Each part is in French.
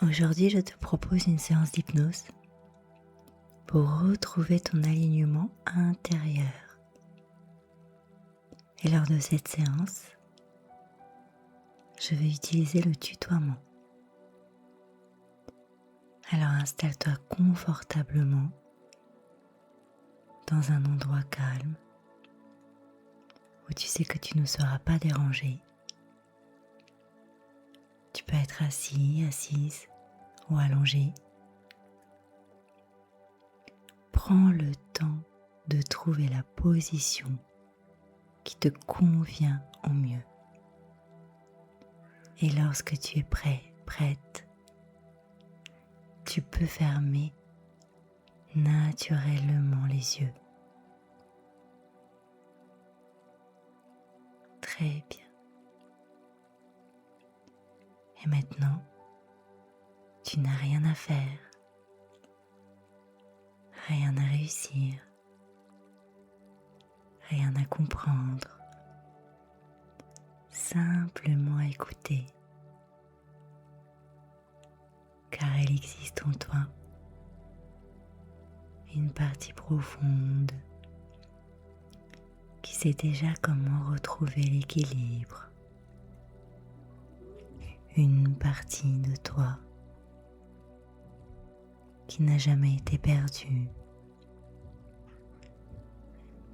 Aujourd'hui, je te propose une séance d'hypnose pour retrouver ton alignement intérieur. Et lors de cette séance, je vais utiliser le tutoiement. Alors installe-toi confortablement dans un endroit calme où tu sais que tu ne seras pas dérangé. Tu peux être assis, assise ou allongé. Prends le temps de trouver la position qui te convient au mieux. Et lorsque tu es prêt, prête, tu peux fermer naturellement les yeux. Très bien. Et maintenant, tu n'as rien à faire, rien à réussir, rien à comprendre, simplement à écouter, car il existe en toi une partie profonde qui sait déjà comment retrouver l'équilibre, une partie de toi qui n'a jamais été perdue,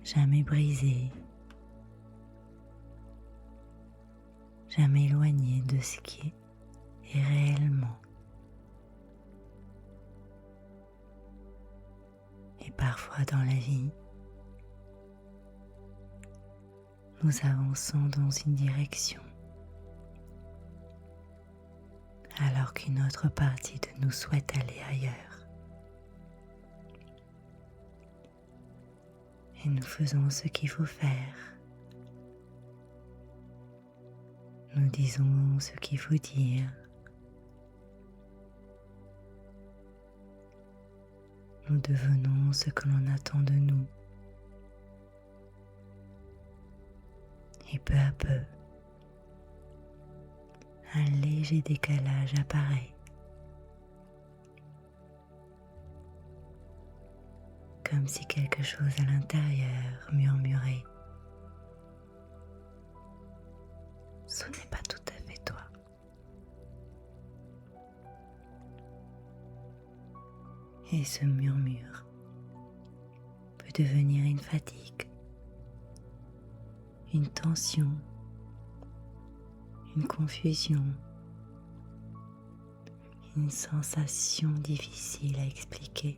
jamais brisée, jamais éloignée de ce qui est réellement. Et parfois dans la vie, nous avançons dans une direction, alors qu'une autre partie de nous souhaite aller ailleurs. Et nous faisons ce qu'il faut faire. Nous disons ce qu'il faut dire. Nous devenons ce que l'on attend de nous. Et peu à peu, un léger décalage apparaît. Comme si quelque chose à l'intérieur murmurait. Ce n'est pas tout à fait toi. Et ce murmure peut devenir une fatigue, une tension, une confusion, une sensation difficile à expliquer.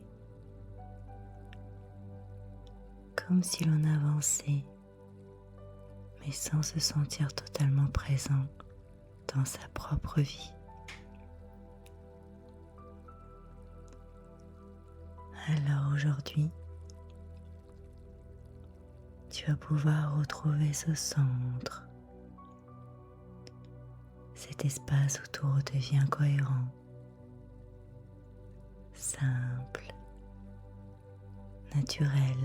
Comme si l'on avançait, mais sans se sentir totalement présent dans sa propre vie. Alors aujourd'hui, tu vas pouvoir retrouver ce centre, cet espace où tout redevient cohérent, simple, naturel,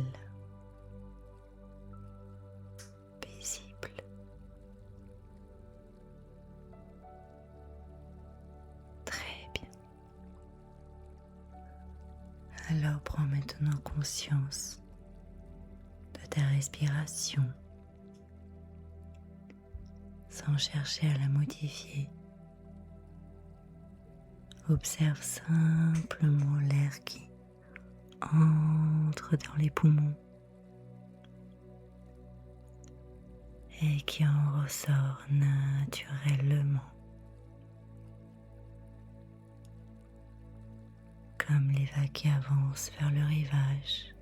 paisible. Très bien. Alors prends maintenant conscience de ta respiration sans chercher à la modifier. Observe simplement l'air qui entre dans les poumons et qui en ressort naturellement, comme les vagues qui avancent vers le rivage,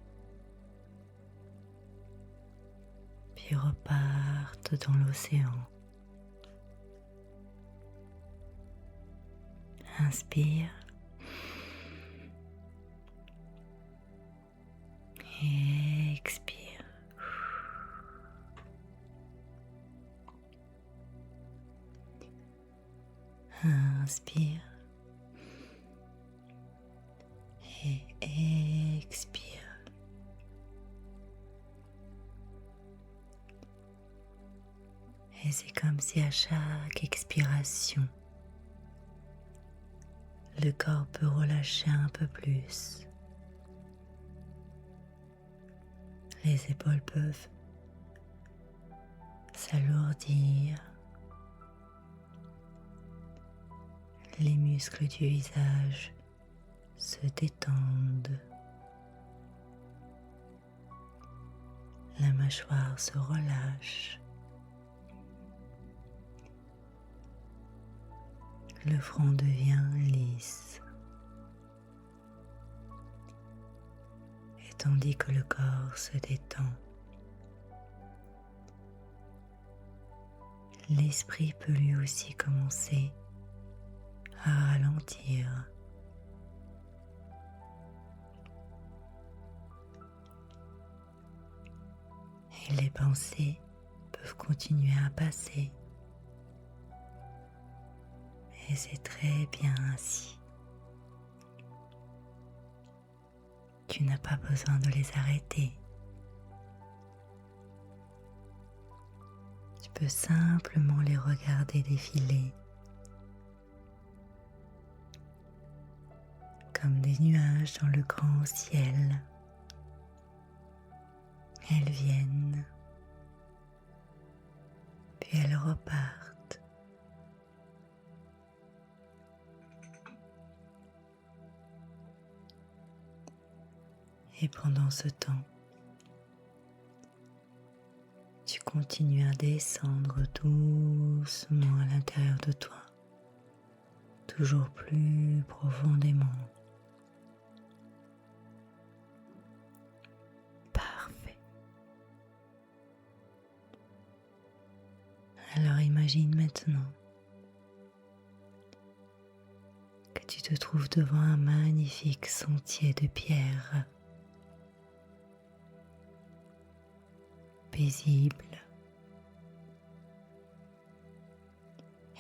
puis repartent dans l'océan. Inspire et expire. Inspire et expire. Et c'est comme si à chaque expiration, le corps peut relâcher un peu plus. Les épaules peuvent s'alourdir. Les muscles du visage se détendent. La mâchoire se relâche. Le front devient lisse. Et tandis que le corps se détend, l'esprit peut lui aussi commencer à ralentir. Et les pensées peuvent continuer à passer. Et c'est très bien ainsi. Tu n'as pas besoin de les arrêter. Tu peux simplement les regarder défiler comme des nuages dans le grand ciel. Elles viennent, puis elles repartent. Et pendant ce temps, tu continues à descendre doucement à l'intérieur de toi, toujours plus profondément. Parfait. Alors imagine maintenant que tu te trouves devant un magnifique sentier de pierre, paisible,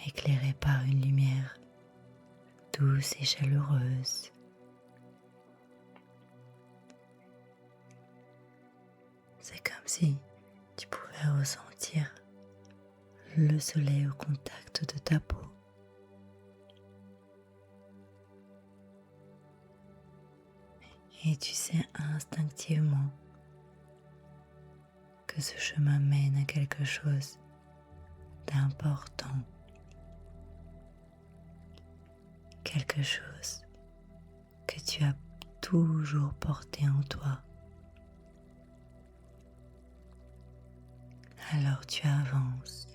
éclairé par une lumière douce et chaleureuse. C'est comme si tu pouvais ressentir le soleil au contact de ta peau. Et tu sais instinctivement que ce chemin mène à quelque chose d'important, quelque chose que tu as toujours porté en toi. Alors tu avances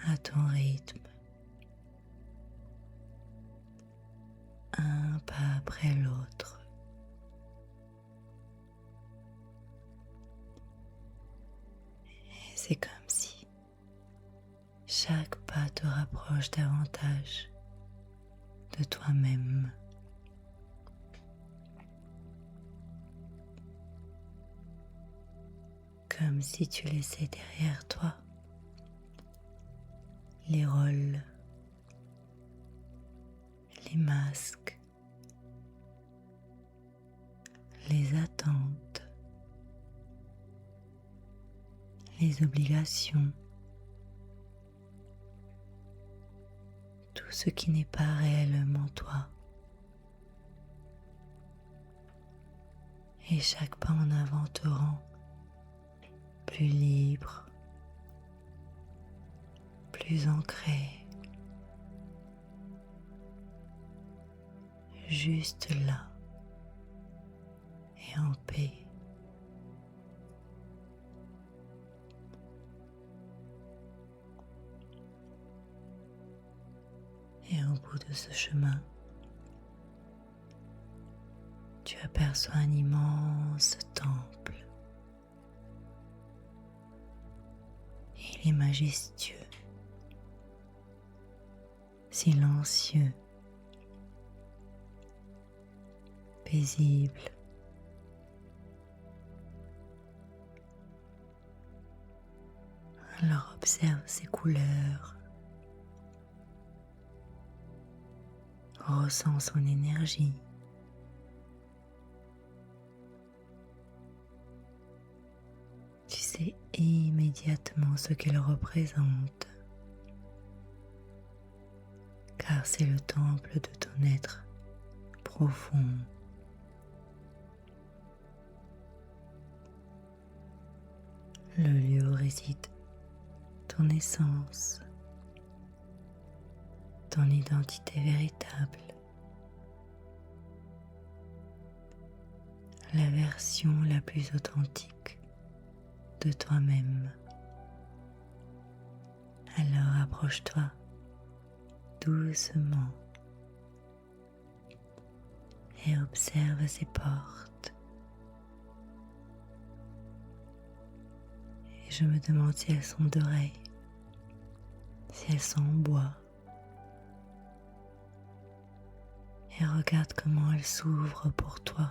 à ton rythme, un pas après l'autre. Et c'est comme si chaque pas te rapproche davantage de toi-même. Comme si tu laissais derrière toi les rôles, les masques, les attentes, les obligations, tout ce qui n'est pas réellement toi. Et chaque pas en avant te rend plus libre, plus ancré, juste là et en paix. Et au bout de ce chemin, tu aperçois un immense temple. Il est majestueux, silencieux, paisible. Alors observe ses couleurs, ressens son énergie. Tu sais immédiatement ce qu'il représente. car c'est le temple de ton être profond. Le lieu où réside ton essence, ton identité véritable, la version la plus authentique de toi-même. Alors approche-toi doucement et observe ces portes. Et je me demande si elles sont d'oreilles, si elles sont en bois. Et regarde comment elles s'ouvrent pour toi.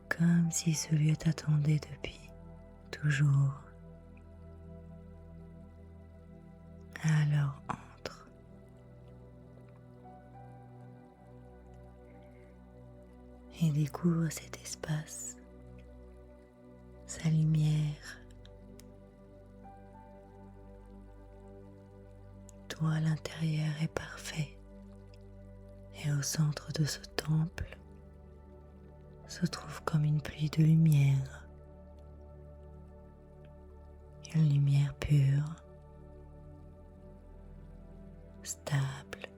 Comme si ce lieu t'attendait depuis toujours. Alors entre. Et découvre cet espace, sa lumière. Toi à l'intérieur est parfait. Et au centre de ce temple se trouve comme une pluie de lumière. Une lumière pure, stable,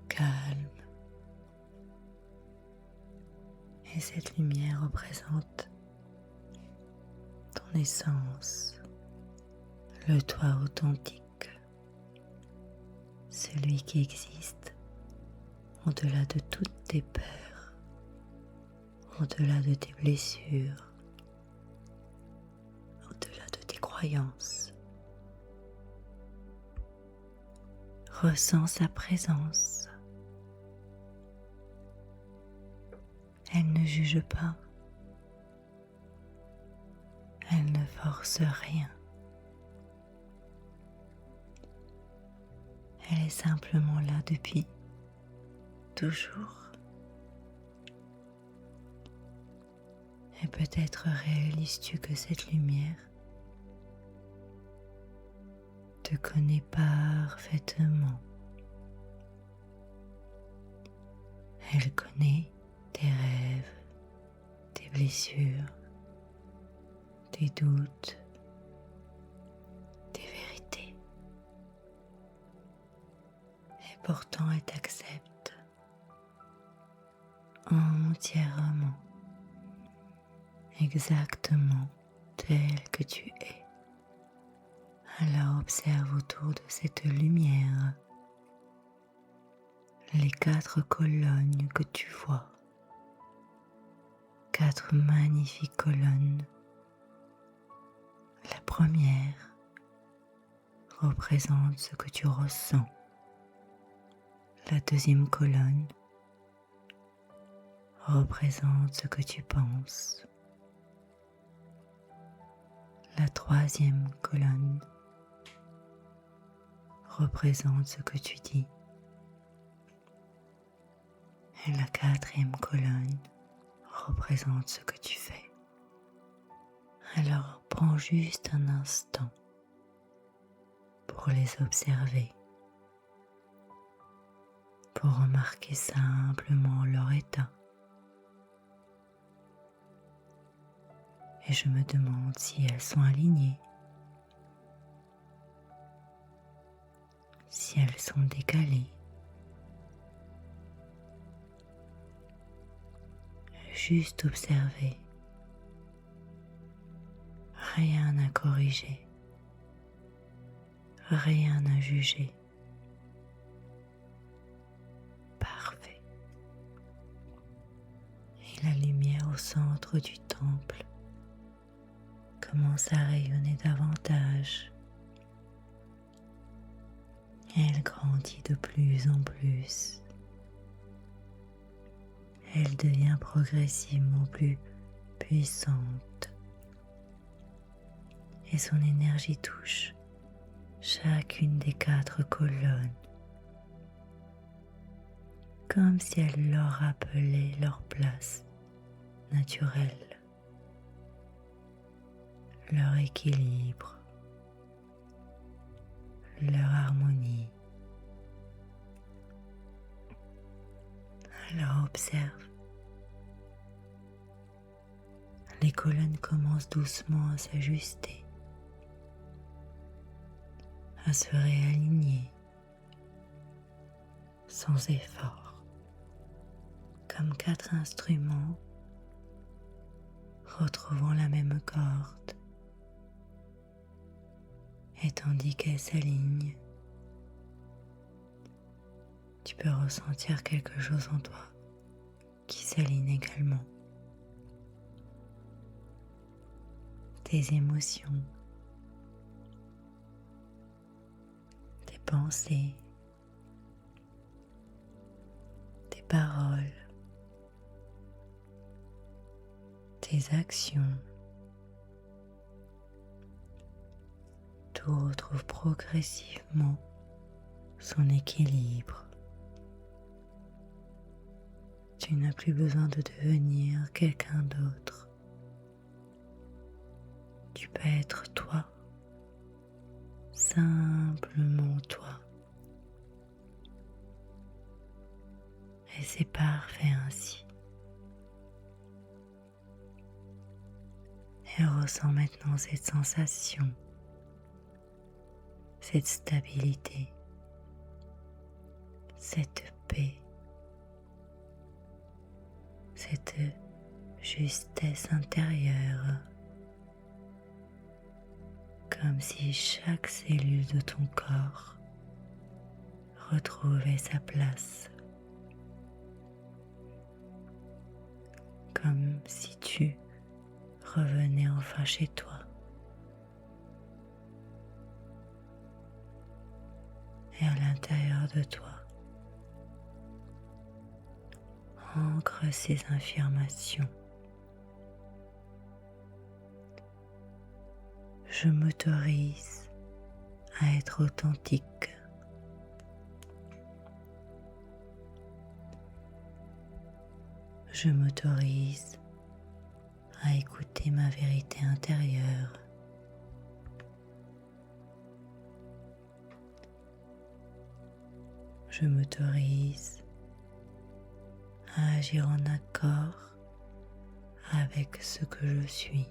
calme. Et cette lumière représente ton essence, le toi authentique, celui qui existe au-delà de toutes tes peurs, au-delà de tes blessures, au-delà de tes croyances. Ressens sa présence. Elle ne juge pas. Elle ne force rien. Elle est simplement là depuis toujours. Et peut-être réalises-tu que cette lumière te connaît parfaitement. Elle connaît tes rêves, tes blessures, tes doutes, tes vérités. Et pourtant elle t'accepte entièrement, exactement tel que tu es. Alors observe autour de cette lumière les 4 colonnes que tu vois. 4 magnifiques colonnes. La première représente ce que tu ressens. La deuxième colonne représente ce que tu penses. La troisième colonne représente ce que tu dis. Et la quatrième colonne représente ce que tu fais. Alors prends juste un instant pour les observer, pour remarquer simplement leur état. Et je me demande si elles sont alignées, si elles sont décalées. Juste observer, rien à corriger, rien à juger. Parfait. Et la lumière au centre du temple commence à rayonner davantage. Elle grandit de plus en plus. Elle devient progressivement plus puissante. Et son énergie touche chacune des 4 colonnes, comme si elle leur rappelait leur place naturelle, leur équilibre, leur harmonie. Alors observe. Les colonnes commencent doucement à s'ajuster, à se réaligner sans effort, comme 4 instruments retrouvant la même corde. Et tandis qu'elles s'alignent, tu peux ressentir quelque chose en toi qui s'aligne également. Tes émotions, tes pensées, tes paroles, tes actions. Tout retrouve progressivement son équilibre. Tu n'as plus besoin de devenir quelqu'un d'autre. Tu peux être toi, simplement toi. Et c'est parfait ainsi. Et ressens maintenant cette sensation, cette stabilité, cette paix, cette justesse intérieure, comme si chaque cellule de ton corps retrouvait sa place, comme si tu revenais enfin chez toi. Et à l'intérieur de toi, ancre ces affirmations. Je m'autorise à être authentique. Je m'autorise à écouter ma vérité intérieure. Je m'autorise à agir en accord avec ce que je suis.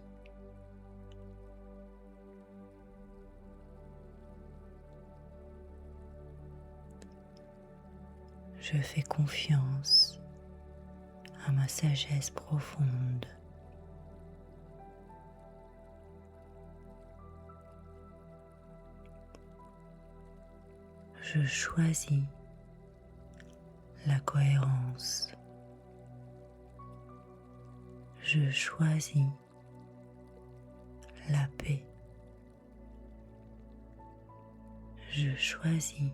Je fais confiance à ma sagesse profonde. Je choisis la cohérence. Je choisis la paix. Je choisis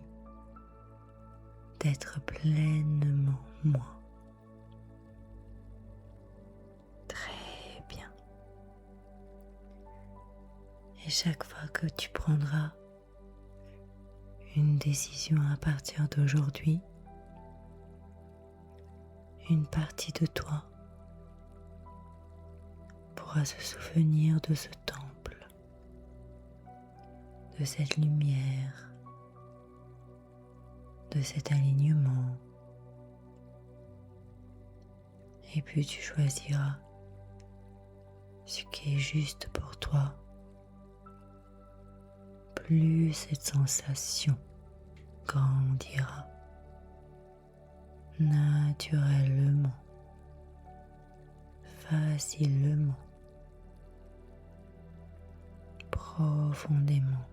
d'être pleinement moi. Très bien. Et chaque fois que tu prendras une décision à partir d'aujourd'hui, une partie de toi pourra se souvenir de ce temple, de cette lumière, de cet alignement. Et puis tu choisiras ce qui est juste pour toi. Plus cette sensation grandira naturellement, facilement, profondément.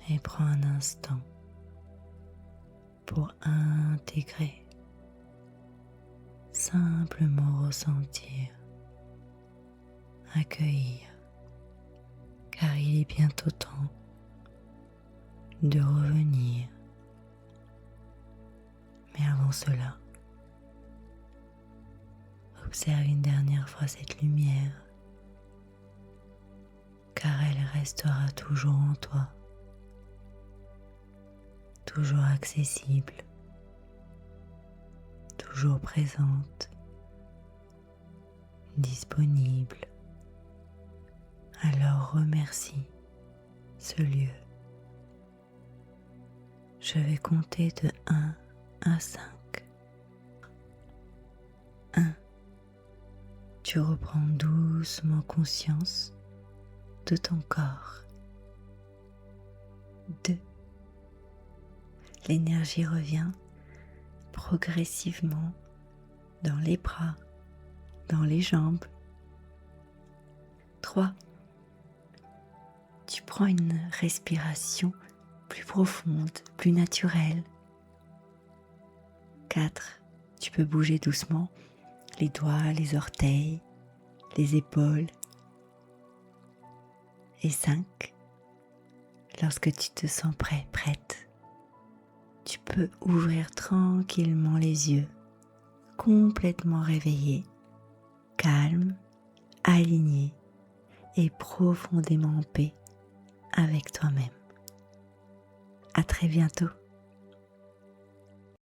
Et prends un instant pour intégrer, simplement ressentir, accueillir, car il est bientôt temps de revenir. Mais avant cela, observe une dernière fois cette lumière, car elle restera toujours en toi, toujours accessible, toujours présente, disponible. Alors remercie ce lieu. Je vais compter de 1 à 5. 1. Tu reprends doucement conscience de ton corps. 2. L'énergie revient progressivement dans les bras, dans les jambes. 3. Tu prends une respiration plus profonde, plus naturelle. 4. Tu peux bouger doucement les doigts, les orteils, les épaules. Et 5. Lorsque tu te sens prêt, prête, tu peux ouvrir tranquillement les yeux, complètement réveillé, calme, aligné et profondément en paix avec toi-même. À très bientôt.